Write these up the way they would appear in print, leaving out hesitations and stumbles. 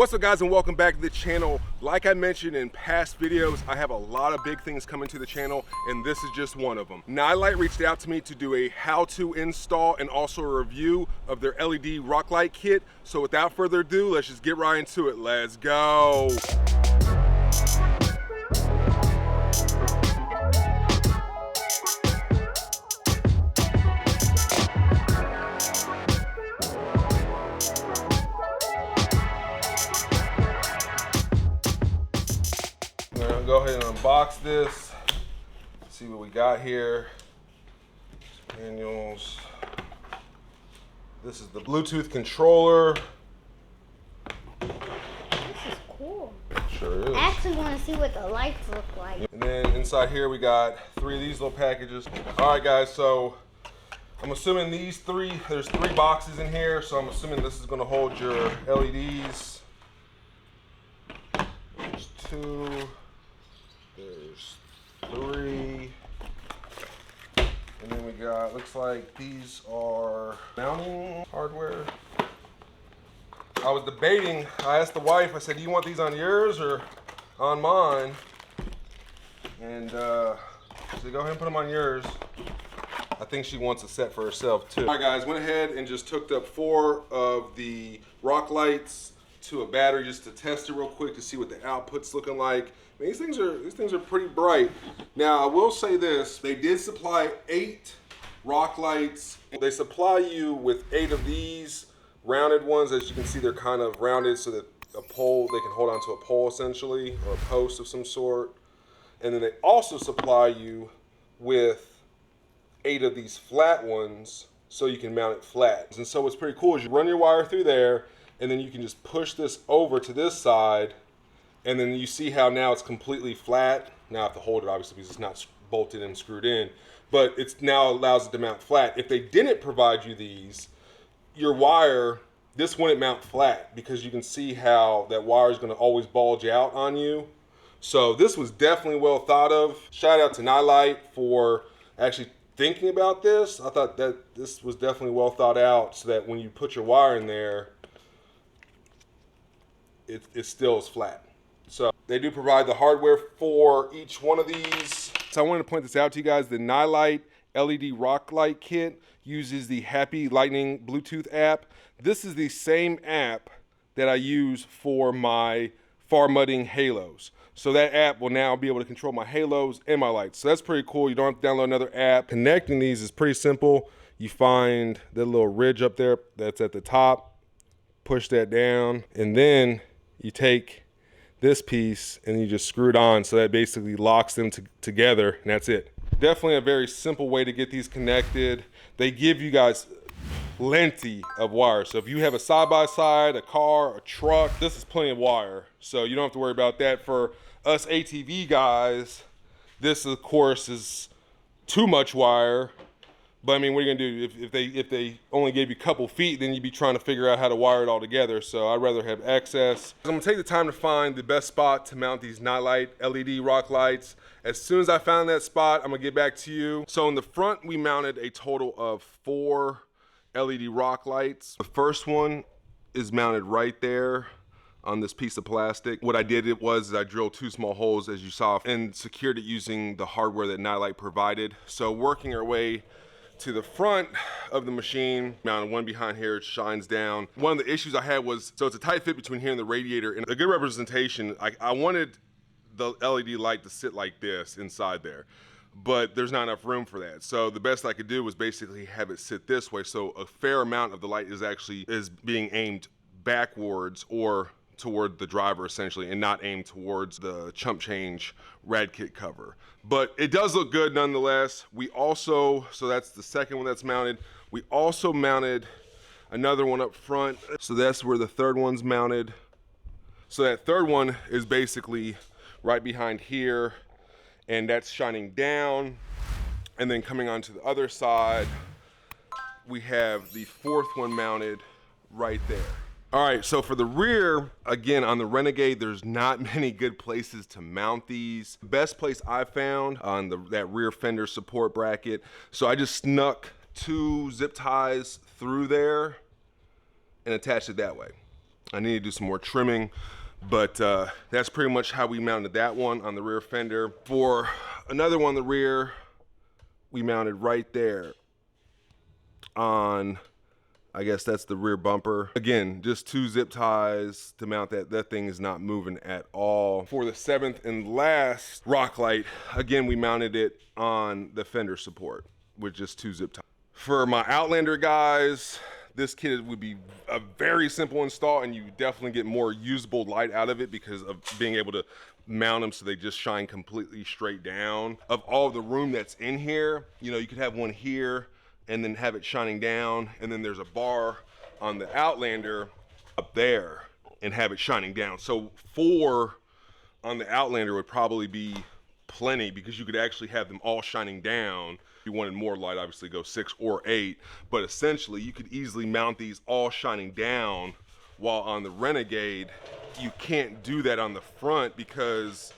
What's up, guys, and welcome back to the channel. Like I mentioned in past videos, I have a lot of big things coming to the channel, and this is just one of them. Nilight reached out to me to do a how-to install and also a review of their LED rock light kit. So without further ado, let's just get right into it. Let's go. Go ahead and unbox this, see what we got here. Manuals. This is the Bluetooth controller. This is cool. Sure is. I actually want to see what the lights look like. And then inside here we got 3 of these little packages. All right, guys, so I'm assuming there's 3 boxes in here, so I'm assuming this is going to hold your LEDs. There's 2. There's 3, and then we got, looks like these are mounting hardware. I was debating, I asked the wife, I said, do you want these on yours or on mine? And so go ahead and put them on yours. I think she wants a set for herself too. All right, guys, went ahead and just hooked up 4 of the rock lights to a battery just to test it real quick to see what the output's looking like. I mean, these things are pretty bright. Now, I will say this, they did supply 8 rock lights. They supply you with 8 of these rounded ones. As you can see, they're kind of rounded so that a pole, they can hold onto a pole essentially, or a post of some sort. And then they also supply you with 8 of these flat ones so you can mount it flat. And so what's pretty cool is you run your wire through there, and then you can just push this over to this side, and then you see how now it's completely flat. Now I have to hold it obviously because it's not bolted and screwed in, but it's now allows it to mount flat. If they didn't provide you these, your wire, this wouldn't mount flat because you can see how that wire is going to always bulge out on you. So this was definitely well thought of. Shout out to Nilight for actually thinking about this. I thought that this was definitely well thought out so that when you put your wire in there, it still is flat. So they do provide the hardware for each one of these. So I wanted to point this out to you guys. The Nilight LED Rock Light kit uses the Happy Lightning Bluetooth app. This is the same app that I use for my far mudding halos. So that app will now be able to control my halos and my lights. So that's pretty cool. You don't have to download another app. Connecting these is pretty simple. You find the little ridge up there that's at the top, push that down, and then you take this piece and you just screw it on, so that basically locks them together, and that's it. Definitely a very simple way to get these connected. They give you guys plenty of wire. So if you have a side-by-side, a car, a truck, this is plenty of wire. So you don't have to worry about that. For us ATV guys, this of course is too much wire. But I mean, what are you gonna do? If they only gave you a couple feet, then you'd be trying to figure out how to wire it all together. So I'd rather have excess. I'm gonna take the time to find the best spot to mount these Nilight LED rock lights. As soon as I found that spot, I'm gonna get back to you. So in the front, we mounted a total of 4 LED rock lights. The first one is mounted right there on this piece of plastic. What I did was I drilled 2 small holes, as you saw, and secured it using the hardware that Nilight provided. So working our way to the front of the machine, mounted one behind here, it shines down. One of the issues I had was, so it's a tight fit between here and the radiator, and a good representation, I wanted the LED light to sit like this inside there, but there's not enough room for that. So the best I could do was basically have it sit this way, so a fair amount of the light is being aimed backwards or toward the driver essentially, and not aimed towards the chump change rad kit cover. But it does look good nonetheless. We also, so that's the second one that's mounted. We also mounted another one up front. So that's where the third one's mounted. So that third one is basically right behind here, and that's shining down. And then coming onto the other side, we have the 4th one mounted right there. All right, so for the rear, again, on the Renegade, there's not many good places to mount these. The best place I found on that rear fender support bracket. So I just snuck 2 zip ties through there and attached it that way. I need to do some more trimming, but that's pretty much how we mounted that one on the rear fender. For another one on the rear, we mounted right there on, I guess that's the rear bumper. Again, just 2 zip ties to mount that. That thing is not moving at all. For the 7th and last rock light, again, we mounted it on the fender support with just 2 zip ties. For my Outlander guys, this kit would be a very simple install, and you definitely get more usable light out of it because of being able to mount them so they just shine completely straight down. Of all of the room that's in here, you know, you could have one here and then have it shining down, and then there's a bar on the Outlander up there and have it shining down. So 4 on the Outlander would probably be plenty because you could actually have them all shining down. If you wanted more light, obviously go 6 or 8, but essentially you could easily mount these all shining down, while on the Renegade, you can't do that on the front because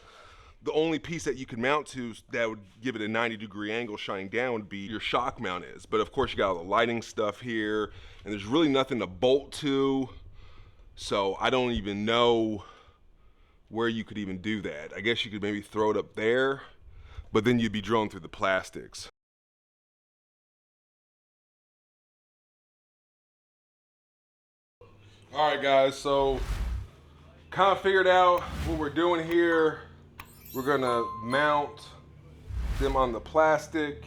the only piece that you can mount to that would give it a 90-degree angle shining down would be your shock mount is. But of course you got all the lighting stuff here, and there's really nothing to bolt to, so I don't even know where you could even do that. I guess you could maybe throw it up there, but then you'd be drilling through the plastics. All right guys, so kind of figured out what we're doing here. We're gonna mount them on the plastic,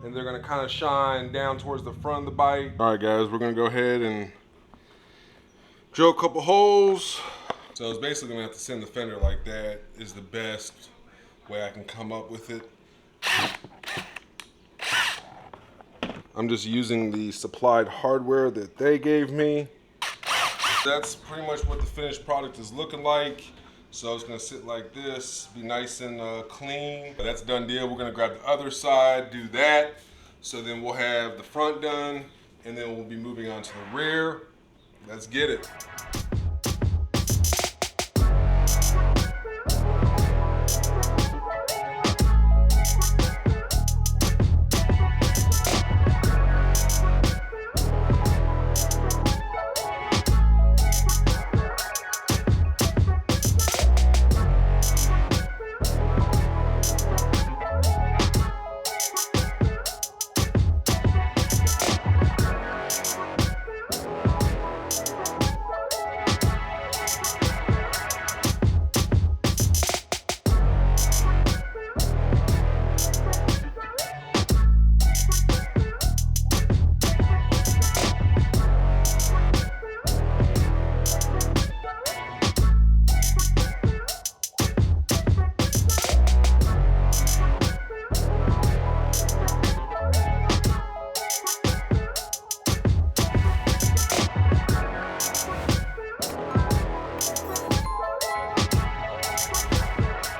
and they're gonna kind of shine down towards the front of the bike. All right guys, we're gonna go ahead and drill a couple holes. So it's basically gonna have to send the fender like that is the best way I can come up with it. I'm just using the supplied hardware that they gave me. That's pretty much what the finished product is looking like. So it's gonna sit like this, be nice and clean. But that's a done deal. We're gonna grab the other side, do that. So then we'll have the front done, and then we'll be moving on to the rear. Let's get it.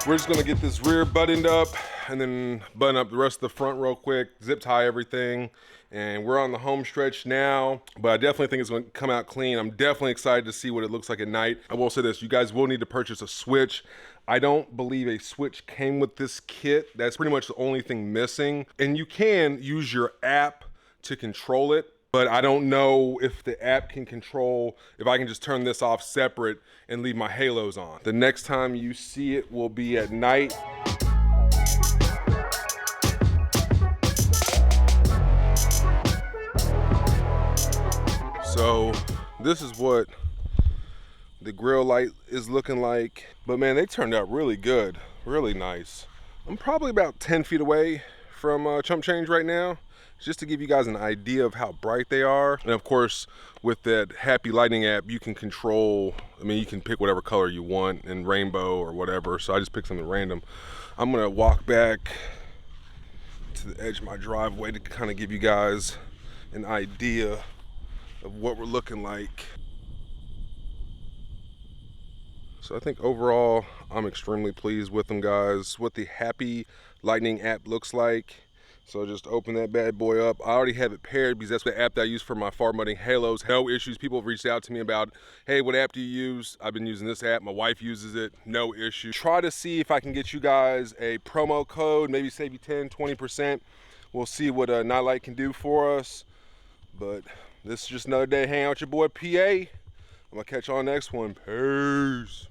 We're just gonna get this rear buttoned up and then button up the rest of the front real quick, zip tie everything, and we're on the home stretch now, but I definitely think it's gonna come out clean. I'm definitely excited to see what it looks like at night. I will say this, you guys will need to purchase a switch. I don't believe a switch came with this kit. That's pretty much the only thing missing. And you can use your app to control it, but I don't know if the app can control, if I can just turn this off separate and leave my halos on. The next time you see it will be at night. So this is what the grill light is looking like. But man, they turned out really good, really nice. I'm probably about 10 feet away from chump change right now, just to give you guys an idea of how bright they are. And of course, with that Happy Lighting app, you can control, I mean, you can pick whatever color you want in rainbow or whatever. So I just picked something random. I'm gonna walk back to the edge of my driveway to kind of give you guys an idea of what we're looking like. So I think overall, I'm extremely pleased with them, guys. What the Happy Lighting app looks like. So just open that bad boy up. I already have it paired because that's the app that I use for my far mudding halos. No issues. People have reached out to me about, hey, what app do you use? I've been using this app. My wife uses it. No issue. Try to see if I can get you guys a promo code, maybe save you 10, 20%. We'll see what Nilight can do for us. But this is just another day hanging out with your boy PA. I'm gonna catch you on the next one. Peace.